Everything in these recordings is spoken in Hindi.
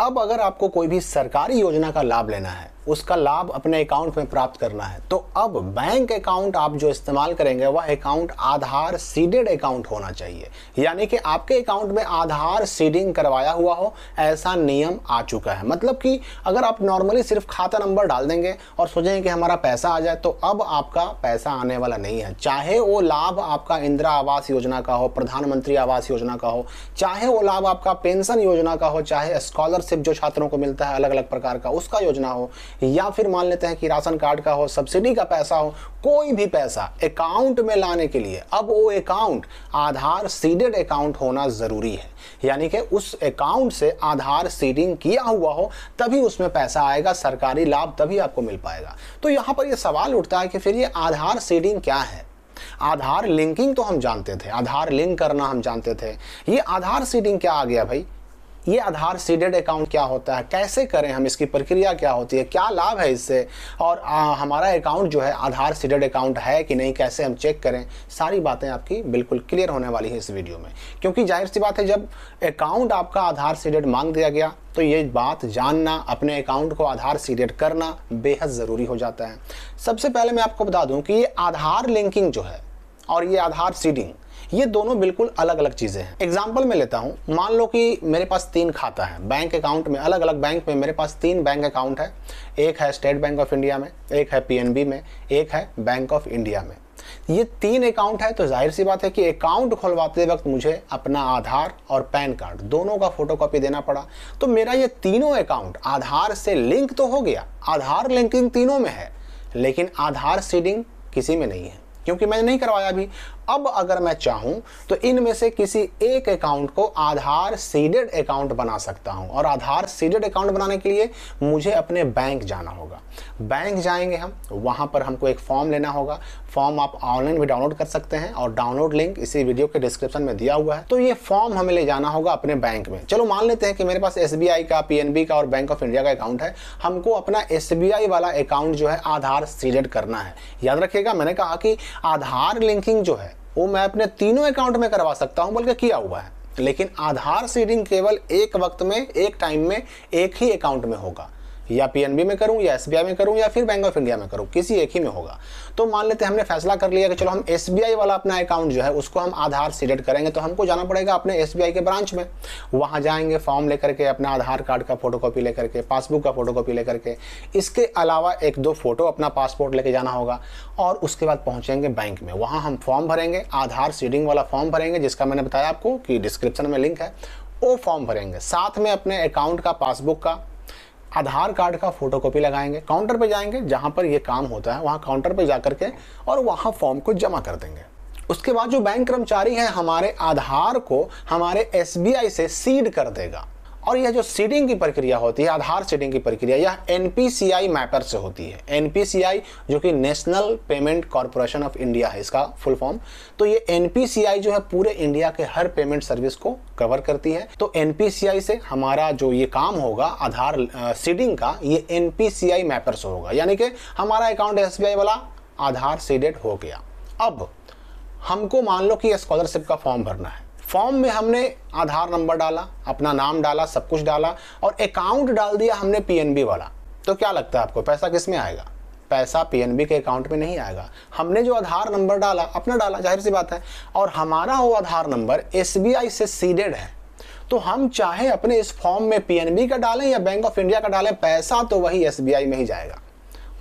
अब अगर आपको कोई भी सरकारी योजना का लाभ लेना है, उसका लाभ अपने अकाउंट में प्राप्त करना है, तो अब बैंक अकाउंट आप जो इस्तेमाल करेंगे वह अकाउंट आधार सीडेड अकाउंट होना चाहिए। यानी कि आपके अकाउंट में आधार सीडिंग करवाया हुआ हो, ऐसा नियम आ चुका है। मतलब कि अगर आप नॉर्मली सिर्फ खाता नंबर डाल देंगे और सोचेंगे कि हमारा पैसा आ जाए, तो अब आपका पैसा आने वाला नहीं है। चाहे वो लाभ आपका इंदिरा आवास योजना का हो, प्रधानमंत्री आवास योजना का हो, चाहे वो लाभ आपका पेंशन योजना का हो, चाहे स्कॉलरशिप जो छात्रों को मिलता है अलग अलग प्रकार का उसका योजना हो, या फिर मान लेते हैं कि राशन कार्ड का हो, सब्सिडी का पैसा हो, कोई भी पैसा अकाउंट में लाने के लिए अब वो अकाउंट आधार सीडेड अकाउंट होना जरूरी है। यानी कि उस अकाउंट से आधार सीडिंग किया हुआ हो तभी उसमें पैसा आएगा, सरकारी लाभ तभी आपको मिल पाएगा। तो यहां पर यह सवाल उठता है कि फिर ये आधार सीडिंग क्या है। आधार लिंकिंग तो हम जानते थे, आधार लिंक करना हम जानते थे, ये आधार सीडिंग क्या आ गया भाई? ये आधार सीडेड अकाउंट क्या होता है, कैसे करें हम, इसकी प्रक्रिया क्या होती है, क्या लाभ है इससे, और हमारा अकाउंट जो है आधार सीडेड अकाउंट है कि नहीं, कैसे हम चेक करें, सारी बातें आपकी बिल्कुल क्लियर होने वाली है इस वीडियो में। क्योंकि जाहिर सी बात है, जब अकाउंट आपका आधार सीडेड मांग दिया गया तो ये बात जानना, अपने अकाउंट को आधार सीडेड करना बेहद ज़रूरी हो जाता है। सबसे पहले मैं आपको बता दूं कि ये आधार लिंकिंग जो है और ये आधार सीडिंग, ये दोनों बिल्कुल अलग अलग चीजें हैं। एग्जाम्पल मैं लेता हूं, मान लो कि मेरे पास 3 खाता है बैंक अकाउंट में, अलग अलग बैंक में मेरे पास 3 बैंक अकाउंट है। एक है स्टेट बैंक ऑफ इंडिया में, एक है पीएनबी में, एक है बैंक ऑफ इंडिया में। ये 3 अकाउंट है, तो जाहिर सी बात है कि अकाउंट खुलवाते वक्त मुझे अपना आधार और पैन कार्ड दोनों का फोटोकॉपी देना पड़ा। तो मेरा ये तीनों अकाउंट आधार से लिंक तो हो गया, आधार लिंकिंग तीनों में है, लेकिन आधार सीडिंग किसी में नहीं है क्योंकि मैंने नहीं करवाया अभी। अब अगर मैं चाहूं तो इनमें से किसी एक अकाउंट को आधार सीडेड अकाउंट बना सकता हूं, और आधार सीडेड अकाउंट बनाने के लिए मुझे अपने बैंक जाना होगा। बैंक जाएंगे हम, वहां पर हमको एक फॉर्म लेना होगा। फॉर्म आप ऑनलाइन भी डाउनलोड कर सकते हैं और डाउनलोड लिंक इसी वीडियो के डिस्क्रिप्शन में दिया हुआ है। तो ये फॉर्म हमें ले जाना होगा अपने बैंक में। चलो मान लेते हैं कि मेरे पास एसबीआई का, पीएनबी का और बैंक ऑफ इंडिया का अकाउंट है। हमको अपना एसबीआई वाला अकाउंट जो है आधार सीडेड करना है। याद रखिएगा, मैंने कहा कि आधार लिंकिंग जो है वो मैं अपने तीनों अकाउंट में करवा सकता हूं, बल्कि किया हुआ है, लेकिन आधार सीडिंग केवल एक वक्त में, एक टाइम में, एक ही अकाउंट में होगा। या पीएनबी में करूं, या एसबीआई में करूं, या फिर बैंक ऑफ इंडिया में करूं, किसी एक ही में होगा। तो मान लेते हैं हमने फैसला कर लिया कि चलो हम एसबीआई वाला अपना अकाउंट जो है उसको हम आधार सीडेड करेंगे। तो हमको जाना पड़ेगा अपने एसबीआई के ब्रांच में। वहां जाएंगे, फॉर्म लेकर के, अपना आधार कार्ड का फोटोकॉपी लेकर के, पासबुक का फोटोकॉपी लेकर के, इसके अलावा 1-2 फोटो अपना पासपोर्ट लेके जाना होगा, और उसके बाद पहुंचेंगे बैंक में। वहां हम फॉर्म भरेंगे, आधार सीडिंग वाला फॉर्म भरेंगे, जिसका मैंने बताया आपको कि डिस्क्रिप्शन में लिंक है। वो फॉर्म भरेंगे, साथ में अपने अकाउंट का, पासबुक का, आधार कार्ड का फोटोकॉपी लगाएंगे। काउंटर पे जाएंगे, जहां पर ये काम होता है वहां काउंटर पे जाकर के और वहां फॉर्म को जमा कर देंगे। उसके बाद जो बैंक कर्मचारी है हमारे आधार को हमारे एसबीआई से सीड कर देगा। और यह जो सीडिंग की प्रक्रिया होती है, आधार सीडिंग की प्रक्रिया, यह एनपीसीआई मैपर से होती है। एनपीसीआई जो कि national payment corporation of India है इसका फुल फॉर्म। तो ये एनपीसीआई जो है पूरे इंडिया के हर पेमेंट सर्विस को कवर करती है। तो एनपीसीआई से हमारा जो ये काम होगा आधार सीडिंग का, ये एनपीसीआई मैपर से होगा। यानी कि हमारा अकाउंट एसबीआई वाला आधार सीडेड हो गया। अब हमको मान लो कि स्कॉलरशिप का फॉर्म भरना है। फॉर्म में हमने आधार नंबर डाला, अपना नाम डाला, सब कुछ डाला, और अकाउंट डाल दिया हमने पीएनबी वाला। तो क्या लगता है आपको, पैसा किस में आएगा? पैसा पीएनबी के अकाउंट में नहीं आएगा। हमने जो आधार नंबर डाला, अपना डाला, जाहिर सी बात है, और हमारा वो आधार नंबर एसबीआई से सीडेड है। तो हम चाहे अपने इस फॉर्म में पीएनबी का डालें या बैंक ऑफ इंडिया का डालें, पैसा तो वही एसबीआई में ही जाएगा।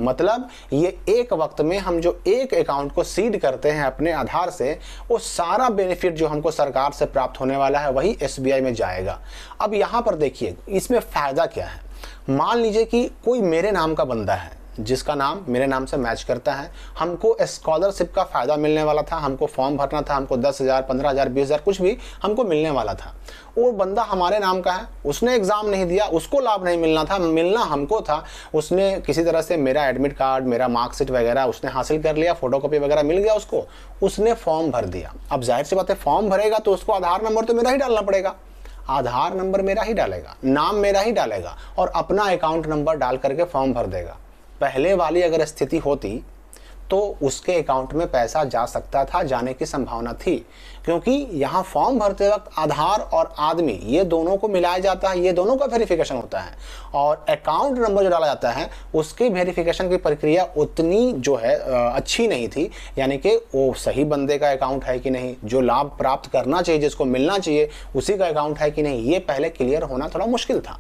मतलब ये एक वक्त में हम जो एक अकाउंट को सीड करते हैं अपने आधार से, वो सारा बेनिफिट जो हमको सरकार से प्राप्त होने वाला है वही एसबीआई में जाएगा। अब यहाँ पर देखिए इसमें फायदा क्या है। मान लीजिए कि कोई मेरे नाम का बंदा है जिसका नाम मेरे नाम से मैच करता है, हमको स्कॉलरशिप का फायदा मिलने वाला था, हमको फॉर्म भरना था, हमको 10,000, 15,000, 20,000 कुछ भी हमको मिलने वाला था। वो बंदा हमारे नाम का है, उसने एग्जाम नहीं दिया, उसको लाभ नहीं मिलना था, मिलना हमको था। उसने किसी तरह से मेरा एडमिट कार्ड, मेरा मार्कशीट वगैरह उसने हासिल कर लिया, फोटोकॉपी वगैरह मिल गया उसको, उसने फॉर्म भर दिया। अब जाहिर सी बात है, फॉर्म भरेगा तो उसको आधार नंबर तो मेरा ही डालना पड़ेगा, आधार नंबर मेरा ही डालेगा, नाम मेरा ही डालेगा, और अपना अकाउंट नंबर डाल करके फॉर्म भर देगा। पहले वाली अगर स्थिति होती तो उसके अकाउंट में पैसा जा सकता था, जाने की संभावना थी, क्योंकि यहाँ फॉर्म भरते वक्त आधार और आदमी ये दोनों को मिलाया जाता है, ये दोनों का वेरिफिकेशन होता है, और अकाउंट नंबर जो डाला जाता है उसकी वेरिफिकेशन की प्रक्रिया उतनी जो है अच्छी नहीं थी, यानी कि वो सही बंदे का अकाउंट है कि नहीं, जो लाभ प्राप्त करना चाहिए, जिसको मिलना चाहिए उसी का अकाउंट है कि नहीं, ये पहले क्लियर होना थोड़ा मुश्किल था।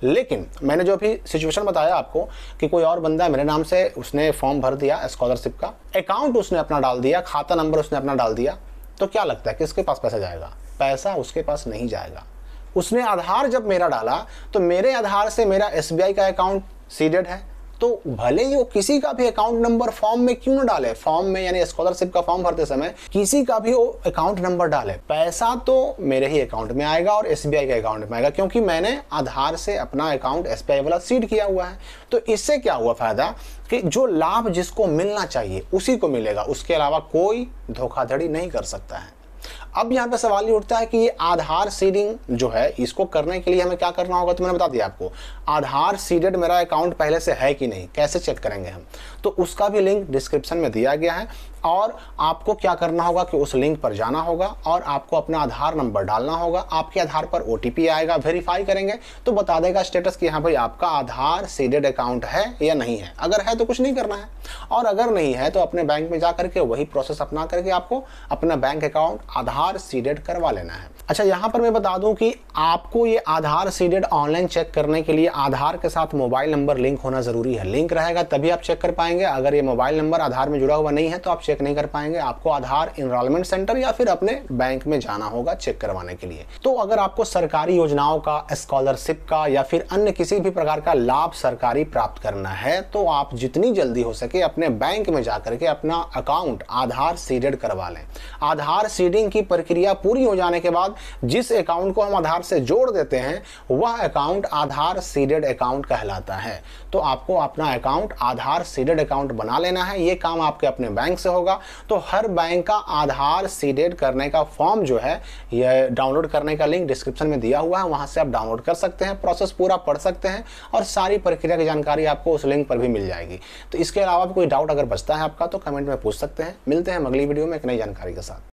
लेकिन मैंने जो अभी सिचुएशन बताया आपको कि कोई और बंदा मेरे नाम से उसने फॉर्म भर दिया स्कॉलरशिप का, अकाउंट उसने अपना डाल दिया, खाता नंबर उसने अपना डाल दिया, तो क्या लगता है किसके पास पैसा जाएगा? पैसा उसके पास नहीं जाएगा। उसने आधार जब मेरा डाला तो मेरे आधार से मेरा SBI का अकाउंट सीडेड है, तो भले ही वो किसी का भी अकाउंट नंबर फॉर्म में क्यों ना डाले, फॉर्म में यानी स्कॉलरशिप का फॉर्म भरते समय किसी का भी वो अकाउंट नंबर डाले, पैसा तो मेरे ही अकाउंट में आएगा और SBI के अकाउंट में आएगा, क्योंकि मैंने आधार से अपना अकाउंट SBI वाला सीड किया हुआ है। तो इससे क्या हुआ फायदा कि जो लाभ जिसको मिलना चाहिए उसी को मिलेगा, उसके अलावा कोई धोखाधड़ी नहीं कर सकता है। अब यहाँ पे सवाल ये उठता है कि ये आधार सीडिंग जो है इसको करने के लिए हमें क्या करना होगा, तो मैंने बता दिया आपको। आधार सीडेड मेरा अकाउंट पहले से है कि नहीं, कैसे चेक करेंगे हम, तो उसका भी लिंक डिस्क्रिप्शन में दिया गया है, और आपको क्या करना होगा कि उस लिंक पर जाना होगा और आपको अपना आधार नंबर डालना होगा। आपके आधार पर OTP आएगा, वेरीफाई करेंगे तो बता देगा स्टेटस कि हाँ भाई आपका आधार सीडेड अकाउंट है या नहीं है। अगर है तो कुछ नहीं करना है, और अगर नहीं है तो अपने बैंक में जा करके वही प्रोसेस अपना करके आपको अपना बैंक अकाउंट आधार सीडेड करवा लेना है। अच्छा, यहाँ पर मैं बता दूं कि आपको ये आधार सीडेड ऑनलाइन चेक करने के लिए आधार के साथ मोबाइल नंबर लिंक होना जरूरी है। लिंक रहेगा तभी आप चेक कर पाएंगे। अगर ये मोबाइल नंबर आधार में जुड़ा हुआ नहीं है तो आप चेक नहीं कर पाएंगे। आपको आधार इनरोलमेंट सेंटर या फिर अपने बैंक में जाना होगा चेक करवाने के लिए। तो अगर आपको सरकारी योजनाओं का, स्कॉलरशिप का या फिर अन्य किसी भी प्रकार का लाभ सरकारी प्राप्त करना है तो आप जितनी जल्दी हो सके अपने बैंक में जाकर के अपना अकाउंट आधार सीडेड करवा लें। आधार सीडिंग की प्रक्रिया पूरी हो जाने के बाद जिस अकाउंट को हम आधार से जोड़ देते हैं वह अकाउंट आधार सीडेड अकाउंट कहलाता है। तो आपको अपना अकाउंट आधार सीडेड अकाउंट बना लेना है। ये काम आपके अपने बैंक से होगा। तो हर बैंक का आधार सीडेड करने का फॉर्म जो है यह डाउनलोड करने का लिंक डिस्क्रिप्शन में दिया हुआ है, वहां से आप डाउनलोड कर सकते हैं, प्रोसेस पूरा पढ़ सकते हैं और सारी प्रक्रिया की जानकारी आपको उस लिंक पर भी मिल जाएगी। तो इसके अलावा भी कोई डाउट अगर बचता है आपका तो कमेंट में पूछ सकते हैं। मिलते हैं अगली वीडियो में एक नई जानकारी के साथ।